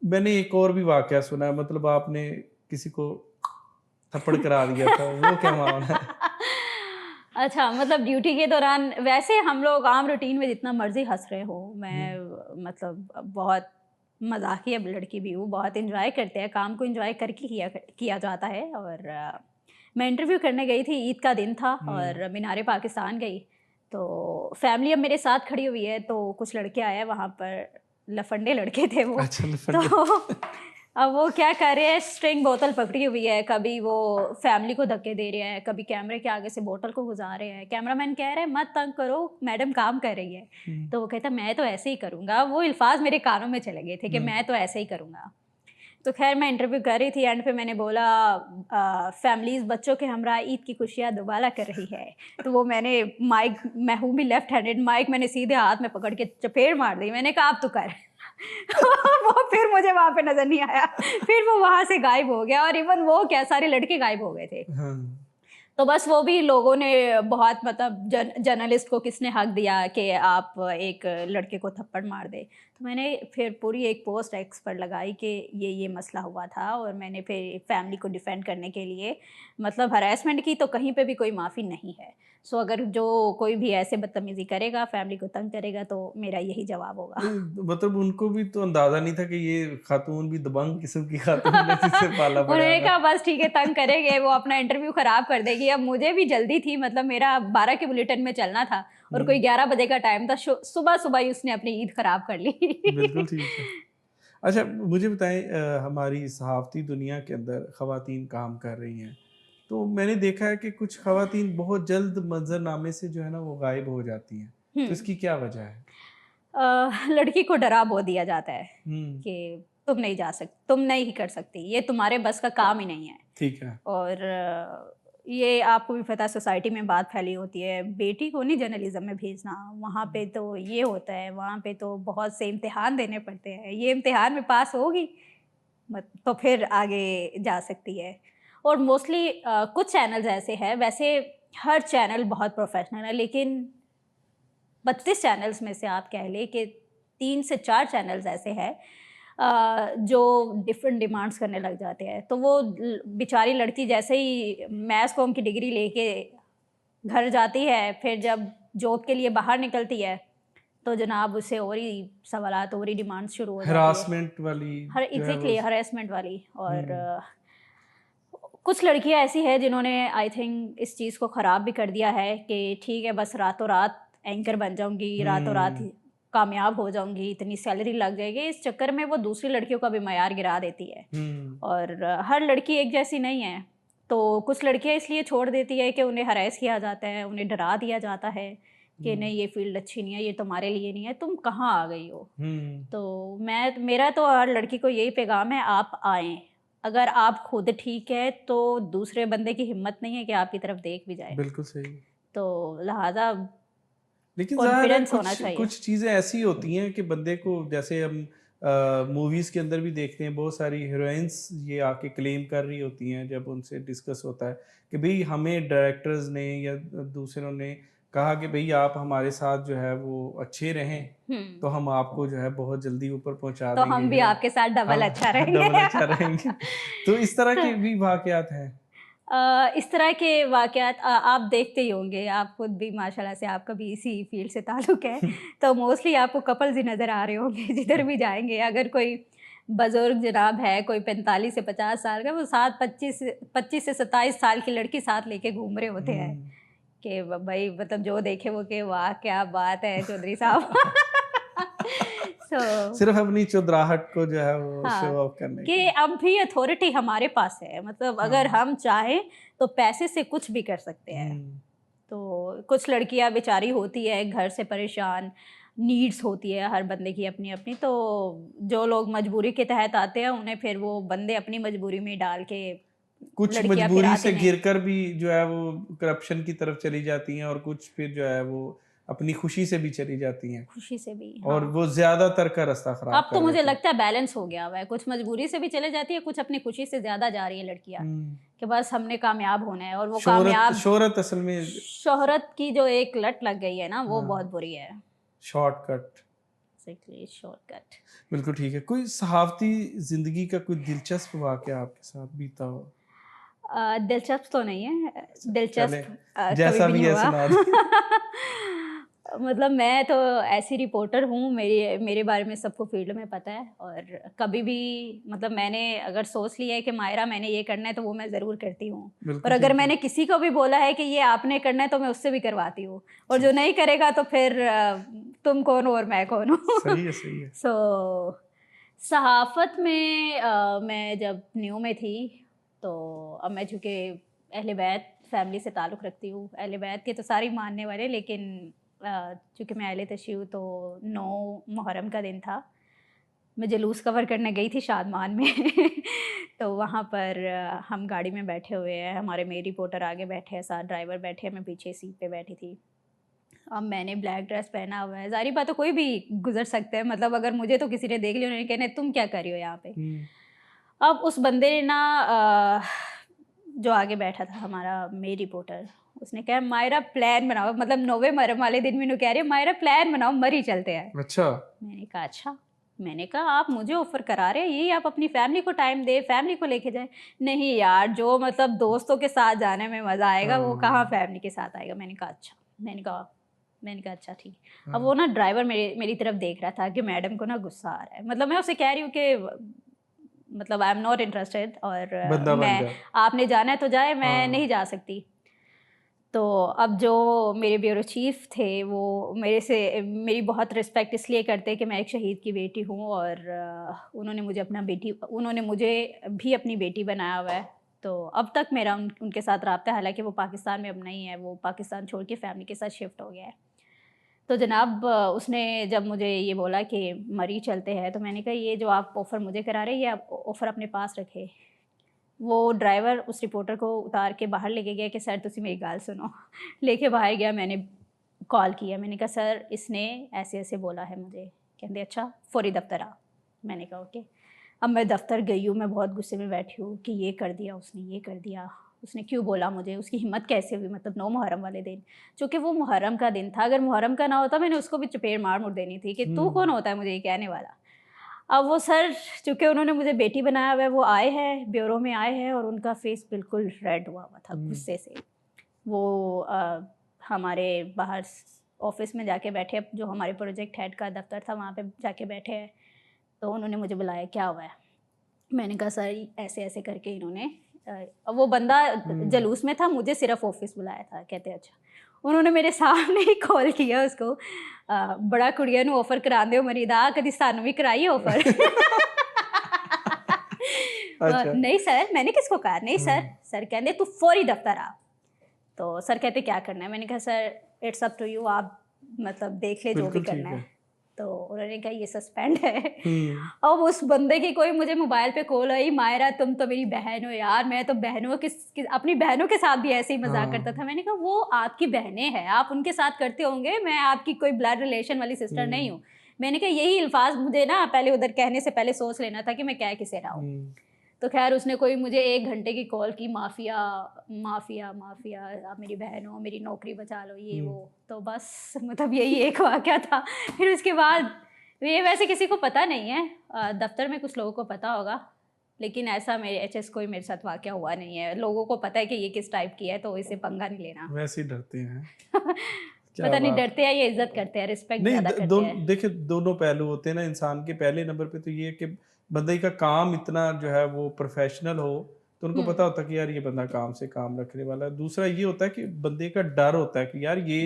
मैंने एक और भी वाकया सुना है, मतलब आपने किसी को थप्पड़ करा दिया था, वो क्या मामला है? अच्छा, मतलब ड्यूटी के दौरान वैसे हम लोग आम रूटीन में जितना मर्ज़ी हँस रहे हो, हुँ, मैं मतलब बहुत मज़ाकिया लड़की भी हूँ, बहुत एन्जॉय करते हैं, काम को एन्जॉय करके किया जाता है और मैं इंटरव्यू करने गई थी, ईद का दिन था हुँ। और मीनार पाकिस्तान गई, तो फैमिली अब मेरे साथ खड़ी हुई है, तो कुछ लड़के आए वहाँ पर, लफंडे लड़के थे वो, अच्छा, लफंडे। तो अब वो क्या कर रहे हैं, स्ट्रिंग बोतल पकड़ी हुई है, कभी वो फैमिली को धक्के दे रहे हैं, कभी कैमरे के आगे से बोतल को गुज़ार रहे हैं। कैमरामैन कह रहा है मत तंग करो, मैडम काम कर रही है। हुँ, तो वो कहता है मैं तो ऐसे ही करूँगा। वो अल्फ़ाज़ मेरे कानों में चले गए थे कि हुँ। मैं तो ऐसे ही करूँगा। तो ख़ैर मैं इंटरव्यू कर रही थी, एंड पे मैंने बोला फैमिलीज़ बच्चों के हमरा ईद की खुशियाँ दुबाला कर रही है। तो वो मैंने माइक, मैं हूँ भी लेफ्ट हैंडेड, माइक मैंने सीधे हाथ में पकड़ के चपेट मार दी। मैंने कहा अब तू कर। वो फिर मुझे वहाँ पे नज़र नहीं आया। फिर वो वहाँ से गायब हो गया और इवन वो क्या सारे लड़के गायब हो गए थे। हाँ। तो बस वो भी लोगों ने बहुत मतलब जर्नलिस्ट को किसने हक दिया कि आप एक लड़के को थप्पड़ मार दें। तो मैंने फिर पूरी एक पोस्ट एक्स पर लगाई कि ये मसला हुआ था और मैंने फिर फैमिली को डिफेंड करने के लिए मतलब हरासमेंट की, तो कहीं पे भी कोई माफ़ी नहीं है। सो अगर जो कोई भी ऐसे बदतमीज़ी करेगा, फैमिली को तंग करेगा, तो मेरा यही जवाब होगा। नहीं, मतलब उनको भी तो अंदाज़ा नहीं था कि ये खातून भी दबंग किस्म की खातून है जिससे पाला पड़ा उन्होंने हुआ है। कहा बस ठीक है, तंग करेंगे, वो अपना इंटरव्यू खराब कर देगी। अब मुझे भी जल्दी थी, मतलब मेरा 12 के बुलेटिन में चलना था और हुँ, कोई 11 बजे का टाइम था। सुबह-सुबह ही उसने अपनी ईद खराब कर ली। बिल्कुल ठीक है। अच्छा, मुझे बताएँ, हमारी सहाफ़ती दुनिया के अंदर ख़वातीन काम कर रही हैं, तो मैंने देखा है कि कुछ ख़वातीन बहुत जल्द मंज़रनामे से जो है ना वो गायब हो जाती हैं, हुँ। तो इसकी क्या वजह है? लड़की को डरा बो दिया जाता है हुँ, कि तुम नहीं कर सकती, ये तुम्हारे बस का काम ही नहीं है। ठीक है। और ये आपको भी पता है सोसाइटी में बात फैली होती है, बेटी को नहीं जर्नलिज़्म में भेजना, वहाँ पे तो ये होता है, वहाँ पे तो बहुत से इम्तिहान देने पड़ते हैं, ये इम्तिहान में पास होगी मत तो फिर आगे जा सकती है। और मोस्टली कुछ चैनल्स ऐसे हैं, वैसे हर चैनल बहुत प्रोफ़ेशनल है, लेकिन 32 चैनल्स में से आप कह लें कि 3 से 4 चैनल्स ऐसे हैं जो डिफरेंट डिमांड्स करने लग जाते हैं। तो वो बेचारी लड़की जैसे ही मैथ कॉम की डिग्री लेके घर जाती है, फिर जब जॉब के लिए बाहर निकलती है, तो जनाब उसे और ही सवालात और ही डिमांड्स शुरू हो जाती है। हरासमेंट वाली हर जो है वो एग्ज़ैक्टली हरैसमेंट वाली। और हुँ, कुछ लड़कियाँ ऐसी हैं जिन्होंने आई थिंक इस चीज़ को ख़राब भी कर दिया है कि ठीक है बस रातों-रात एंकर बन जाऊँगी, रातों-रात हुँ, कामयाब हो जाऊँगी, इतनी सैलरी लग जाएगी, इस चक्कर में वो दूसरी लड़कियों का भी मयार गिरा देती है। हुँ, और हर लड़की एक जैसी नहीं है, तो कुछ लड़कियाँ इसलिए छोड़ देती है कि उन्हें हैरेस किया जाता है, उन्हें डरा दिया जाता है कि हुँ, नहीं ये फ़ील्ड अच्छी नहीं है, ये तुम्हारे लिए नहीं है, तुम कहाँ आ गई हो? हुँ, तो मेरा तो हर लड़की को यही पैगाम है, आप आएँ। अगर आप खुद ठीक है, तो दूसरे बंदे की हिम्मत नहीं है कि आपकी तरफ देख भी जाए। बिल्कुल सही। तो लिहाज़ा लेकिन ज़ाहिर है कॉन्फिडेंस होना कुछ चाहिए। कुछ चीज़ें ऐसी होती हैं कि बंदे को, जैसे हम मूवीज़ के अंदर भी देखते हैं, बहुत सारी हीरोइन्स ये आके क्लेम कर रही होती हैं जब उनसे डिस्कस होता है कि भई हमें डायरेक्टर्स ने या दूसरों ने कहा कि भई आप हमारे साथ जो है वो अच्छे रहें, हुँ, तो हम आपको जो है बहुत जल्दी ऊपर पहुँचा तो देंगे हम भी हीरो आपके साथ डबल हम अच्छा रहेंगे। डबल अच्छा रहेंगे। तो इस तरह तो के भी वाक़यात हैं। इस तरह के वाक़यात आप देखते ही होंगे, आप खुद भी माशाल्लाह से आपका भी इसी फ़ील्ड से ताल्लुक़ है, तो मोस्टली आपको कपल्स ही नज़र आ रहे होंगे जिधर भी जाएँगे। अगर कोई बुज़ुर्ग जनाब है, कोई 45 से 50 साल का, वो साथ 25 से 27 साल की लड़की साथ लेके घूम रहे होते हैं हुँ। कि ब भई मतलब जो देखे वो कि वाह! क्या बात है चौधरी साहब। सो सिर्फ़ अपनी चुदराहट को जो है वो शो हाँ, ऑफ करने के कि लिए। अब भी अथॉरिटी हमारे पास है, मतलब अगर हाँ। हम चाहें तो पैसे से कुछ भी कर सकते हैं। हुँ। तो कुछ लड़कियाँ बेचारी होती है घर से परेशान, नीड्स होती है हर बंदे की अपनी-अपनी, तो जो लोग मजबूरी के तहत आते हैं उन्हें फिर वो बंदे अपनी मजबूरी में डाल के कुछ लड़कियाँ फिर मजबूरी आते से नहीं। घिरकर भी जो है वो करप्शन की तरफ चली जाती हैं, और कुछ फिर जो है वो अपनी खुशी से भी चली जाती हैं, खुशी से भी, और हाँ। वो ज़्यादातर का रास्ता ख़राब अब तो कर मुझे देती हैं। लगता है बैलेंस हो गया हुआ है, कुछ मजबूरी से भी चले जाती है, कुछ अपनी खुशी से ज़्यादा जा रही है लड़कियाँ, हुँ। कि बस हमने कामयाब होना है और वो शोहरत कामयाब शोहरत असल में शोहरत की जो एक लत लग गई है ना, वो बहुत हाँ, बुरी है। शॉर्टकट। Basically shortcut. बिल्कुल ठीक है। कोई सहाफ़ती ज़िंदगी का कोई दिलचस्प वाक़या आपके साथ बीता हो? दिलचस्प तो नहीं है, अच्छा, चलें, दिलचस्प कभी जैसा भी नहीं भी है हुआ। सुना दें। मतलब मैं तो ऐसी रिपोर्टर हूँ, मेरे मेरे बारे में सबको फ़ील्ड में पता है, और कभी भी मतलब मैंने अगर सोच लिया है कि मायरा मैंने ये करना है तो वो मैं ज़रूर करती हूँ। और बिल्कुल अगर ठीक है। मैंने किसी को भी बोला है कि ये आपने करना है तो मैं उससे भी करवाती हूँ, और जी, जो नहीं करेगा तो फिर तुम कौन हो और मैं कौन हूँ। सही है, सही है। सो सहाफ़त में मैं जब न्यू में थी, तो अब मैं चूँकि अहले बैत फ़ैमिली से ताल्लुक़ रखती हूँ, अहले बैत के तो सारे ही मानने वाले, लेकिन चूँकि मैं अहले तशय्युह, तो 9 मुहर्रम का दिन था। मैं जुलूस कवर करने गई थी शादमान में। तो वहाँ पर हम गाड़ी में बैठे हुए हैं, हमारे मेल रिपोर्टर आगे बैठे हैं, साथ ड्राइवर बैठे हैं, मैं पीछे सीट पे बैठी थी। अब मैंने ब्लैक ड्रेस पहना हुआ है, ज़ाहिर बात है कोई भी गुज़र सकता है, मतलब अगर मुझे तो किसी ने देख लिया, उन्होंने कहना तुम क्या कर रही हो यहाँ पे? हुँ, अब उस बंदे ने ना जो आगे बैठा था हमारा मेल रिपोर्टर, उसने कहा मायरा प्लान बनाओ, मतलब 9वें मुहर्रम वाले दिन मैनू कह रही है मायरा प्लान बनाओ, मरी चलते हैं। अच्छा। मैंने कहा अच्छा। मैंने कहा आप मुझे ऑफ़र करा रहे हैं, यही आप अपनी फैमिली को टाइम दें, फैमिली को लेके जाएँ। नहीं यार, जो मतलब दोस्तों के साथ जाने में मज़ा आएगा, वो कहाँ हाँ, फैमिली के साथ आएगा। मैंने कहा अच्छा। मैंने कहा अच्छा ठीक है। अब हाँ, वो ना ड्राइवर मेरी मेरी तरफ देख रहा था कि मैडम को ना गुस्सा आ रहा है। मतलब मैं उसे कह रही हूँ कि मतलब आई एम नॉट इंटरेस्टेड, और बंदा बन मैं जा। आपने जाना है तो जाए, मैं हाँ, नहीं जा सकती। तो अब जो मेरे ब्यूरो चीफ़ थे, वो मेरे से मेरी बहुत रिस्पेक्ट इसलिए करते हैं कि मैं एक शहीद की बेटी हूँ, और उन्होंने मुझे भी अपनी बेटी बनाया हुआ है। तो अब तक मेरा उनके साथ राब्ता है, हालाँकि वो पाकिस्तान में अब नहीं है, वो पाकिस्तान छोड़ के फैमिली के साथ शिफ्ट हो गया है। तो जनाब उसने जब मुझे ये बोला कि मरी चलते हैं, तो मैंने कहा ये जो आप ऑफ़र मुझे करा रहे हैं, ये आप ऑफ़र अपने पास रखें। वो ड्राइवर उस रिपोर्टर को उतार के बाहर लेके गया कि सर तुसी मेरी गल सुनो। लेके बाहर गया, मैंने कॉल किया, मैंने कहा सर इसने ऐसे-ऐसे बोला है मुझे। कहते अच्छा फौरी दफ़्तर आ। मैंने कहा ओके। अब मैं दफ़्तर गई हूँ, मैं बहुत गुस्से में बैठी हूँ कि ये कर दिया उसने, ये कर दिया। उसने क्यों बोला मुझे? उसकी हिम्मत कैसे हुई? मतलब 9 मुहर्रम वाले दिन। चूँकि वो मुहर्रम का दिन था, अगर मुहर्रम का ना होता मैंने उसको भी चपेट मार-मुड़ देनी थी कि तू हुँ, कौन होता है मुझे ये कहने वाला? अब वो सर, चूँकि उन्होंने मुझे बेटी बनाया हुआ है, वो आए हैं, ब्यूरो में आए हैं, और उनका फ़ेस बिल्कुल रेड हुआ हुआ था हुँ, गुस्से से। वो हमारे बाहर ऑफ़िस में जाके बैठे, जो हमारे प्रोजेक्ट हेड का दफ़्तर था वहाँ पे जाके बैठे हैं। तो उन्होंने मुझे बुलाया, क्या हुआ है? मैंने कहा सर ऐसे-ऐसे करके इन्होंने वो बंदा हुँ। जलूस में था, मुझे सिर्फ़ ऑफ़िस बुलाया था। कहते अच्छा। उन्होंने मेरे सामने ही कॉल किया उसको, बड़ा कुड़िया नू ऑफ़र करांदे हो मरीदा, कदी सानू भी कराई ऑफ़र। अच्छा। नहीं सर, मैंने किसको कहा? नहीं सर। हुँ, सर कहंदे तू फौरी दफ़्तर आ। तो सर कहते क्या करना है? मैंने कहा sir it's up to you, आप मतलब देख ले जो भी बिल्कुल करना ठीक है। है। तो उन्होंने कहा ये सस्पेंड है। हुँ, अब उस बंदे की कोई मुझे मोबाइल पे कॉल आई, मायरा तुम तो मेरी बहन हो यार, मैं तो बहनों अपनी बहनों के साथ भी ऐसे ही मज़ाक करता हाँ, था। मैंने कहा वो आपकी बहनें हैं, आप उनके साथ करते होंगे, मैं आपकी कोई ब्लड रिलेशन वाली सिस्टर नहीं हुँ, हूँ। मैंने कहा यही अल्फ़ाज़ मुझे ना पहले उधर कहने से पहले सोच लेना था कि मैं कह किसे रहा हूँ। हुँ, तो ख़ैर उसने कोई मुझे 1 घंटे की कॉल की, माफ़िया, माफ़िया, माफ़िया, आप मेरी बहन हो, मेरी नौकरी बचा लो, ये हुँ, वो। तो बस मतलब यही एक वाक़या था। फिर उसके बाद ये वैसे किसी को पता नहीं है, दफ़्तर में कुछ लोगों को पता होगा, लेकिन ऐसा मेरे एचएस कोई मेरे साथ वाक़या हुआ नहीं है। लोगों को पता है कि ये किस टाइप की है, तो इससे पंगा नहीं लेना। वैसे ही डरते हैं। क्या पता नहीं बात है। डरते हैं या इज़्ज़त करते हैं, रिस्पेक्ट नहीं ज़्यादा द करते दोन हैं। देखिए दोनों पहलू होते हैं ना इंसान के। पहले नंबर पे तो ये है कि बंदे का काम इतना जो है वो प्रोफ़ेशनल हो, तो उनको हुँ, पता होता है कि यार ये बंदा काम से काम रखने वाला है। दूसरा ये होता है कि बंदे का डर होता है कि यार ये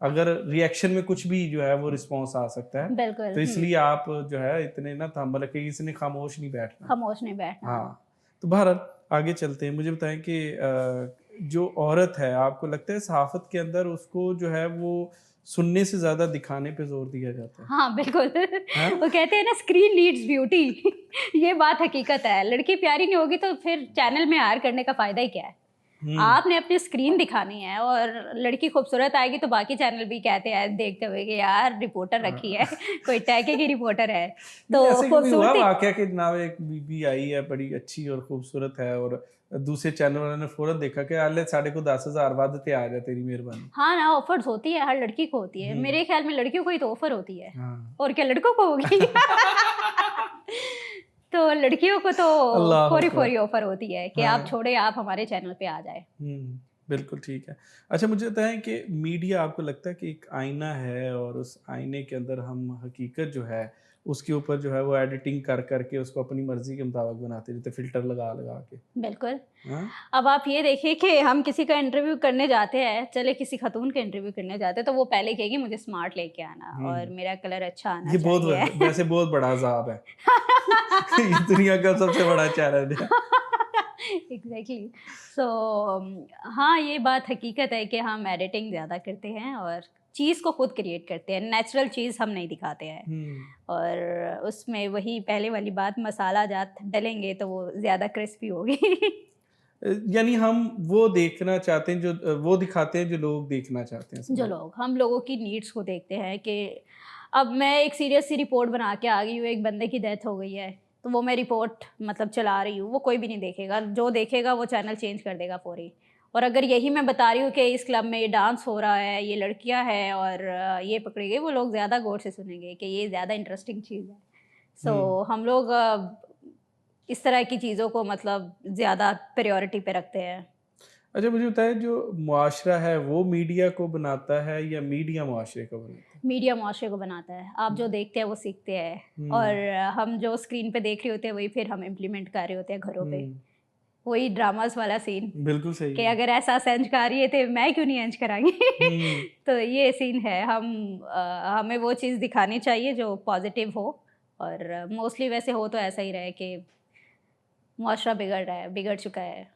अगर रिएक्शन में कुछ भी जो है वो रिस्पॉन्स आ सकता है। बिल्कुल, तो हुँ, इसलिए आप जो है इतने ना तहम्मुल रखें, किसी ने खामोश नहीं बैठना। खामोश नहीं बैठना। हाँ, तो बहरहाल आगे चलते हैं। मुझे बताएँ कि जो औरत है आपको लगता है सहाफ़त के अंदर उसको जो है वो सुनने से ज़्यादा दिखाने पे ज़ोर दिया जाता है? हाँ, बिल्कुल। हाँ? वो कहते हैं ना स्क्रीन नीड्स ब्यूटी। ये बात हकीकत है। लड़की प्यारी नहीं होगी तो फिर चैनल में हायर करने का फ़ायदा ही क्या है? हुँ, आपने अपनी स्क्रीन दिखानी है, और लड़की खूबसूरत आएगी तो बाकी चैनल भी कहते हैं देखते हुए कि यार रिपोर्टर रखी है, हाँ। कोई टैके की रिपोर्टर है। नहीं तो ऐसे कभी हुआ खूबसूरती वाक़या कि जनाब एक बीबी आई है बड़ी अच्छी और खूबसूरत है और दूसरे चैनल वाले ने फ़ौरन देखा कि आले साढ़े को 10,000 ਵੱਧ ਤੇ आ जा तेरी मेहरबानी। हाँ ना, ऑफर्स होती है, हर लड़की को होती है। हुँ, मेरे ख्याल में लड़कियों को ही तो ऑफर होती है, हाँ। और क्या लड़कों को होगी? तो लड़कियों को तो अल्लाह अकबर! फौरी ऑफर होती है कि आप हाँ। छोड़े, आप हमारे चैनल पे आ जाए। हुँ, बिल्कुल ठीक है। अच्छा मुझे बताएँ कि मीडिया आपको लगता है कि एक आईना है और उस आईने के अंदर हम हकीकत जो है, उसके ऊपर जो है वो एडिटिंग कर के उसको अपनी मर्ज़ी के मुताबिक बनाते रहते हैं, फ़िल्टर लगा के। बिल्कुल। हाँ? अब आप ये देखिए कि हम किसी का इंटरव्यू करने जाते हैं, चले किसी खातून का इंटरव्यू करने जाते हैं, तो वो पहले कहेगी मुझे स्मार्ट लेके आना और हुँ। मेरा कलर अच्छा आना ये बहुत चाहिए। वैसे बहुत बड़ा अज़ाब है। ये दुनिया का सबसे बड़ा चैलेंज है। एग्ज़ैक्टली। सो हाँ, ये बात हकीकत है कि हम एडिटिंग ज़्यादा करते हैं और चीज़ को खुद क्रिएट करते हैं, नेचुरल चीज़ हम नहीं दिखाते हैं। हुँ। और उसमें वही पहले वाली बात, मसाला जात डलेंगे तो वो ज़्यादा क्रिस्पी होगी। यानी हम वो देखना चाहते हैं जो वो दिखाते हैं जो लोग देखना चाहते हैं जो असल में। लोग हम लोगों की नीड्स को देखते हैं कि अब मैं एक सीरियस सी रिपोर्ट बना के आ गई हूँ, एक बंदे की डेथ हो गई है, तो वो मैं रिपोर्ट मतलब चला रही हूँ, वो कोई भी नहीं देखेगा, जो देखेगा वो चैनल चेंज कर देगा फौरी। और अगर यही मैं बता रही हूँ कि इस क्लब में ये डांस हो रहा है, ये लड़कियां हैं और ये पकड़ी गई, वो लोग ज़्यादा गौर से सुनेंगे कि ये ज़्यादा इंटरेस्टिंग चीज़ है। सो हुँ। हम लोग इस तरह की चीज़ों को मतलब ज़्यादा प्रायोरिटी पे रखते हैं। अच्छा मुझे बताएँ जो मुआशरा है वो मीडिया को बनाता है या मीडिया मुआशरे को बनाता है? मीडिया मुआशरे को बनाता है। आप हुँ, जो देखते हैं वो सीखते हैं, और हुँ, हम जो स्क्रीन पे देख रहे होते हैं वही फिर हम इम्प्लीमेंट कर रहे होते हैं घरों पे। हुँ। वही ड्रामास वाला सीन बिल्कुल सही कि है। अगर ऐसा सेंच कर रही है तो मैं क्यों नहीं एंच करांगी। हुँ। तो ये सीन है, हमें वो चीज़ दिखानी चाहिए जो पॉजिटिव हो, और मोस्टली वैसे हो तो ऐसा ही रहे कि मुआशरा बिगड़ रहा है, बिगड़ चुका है।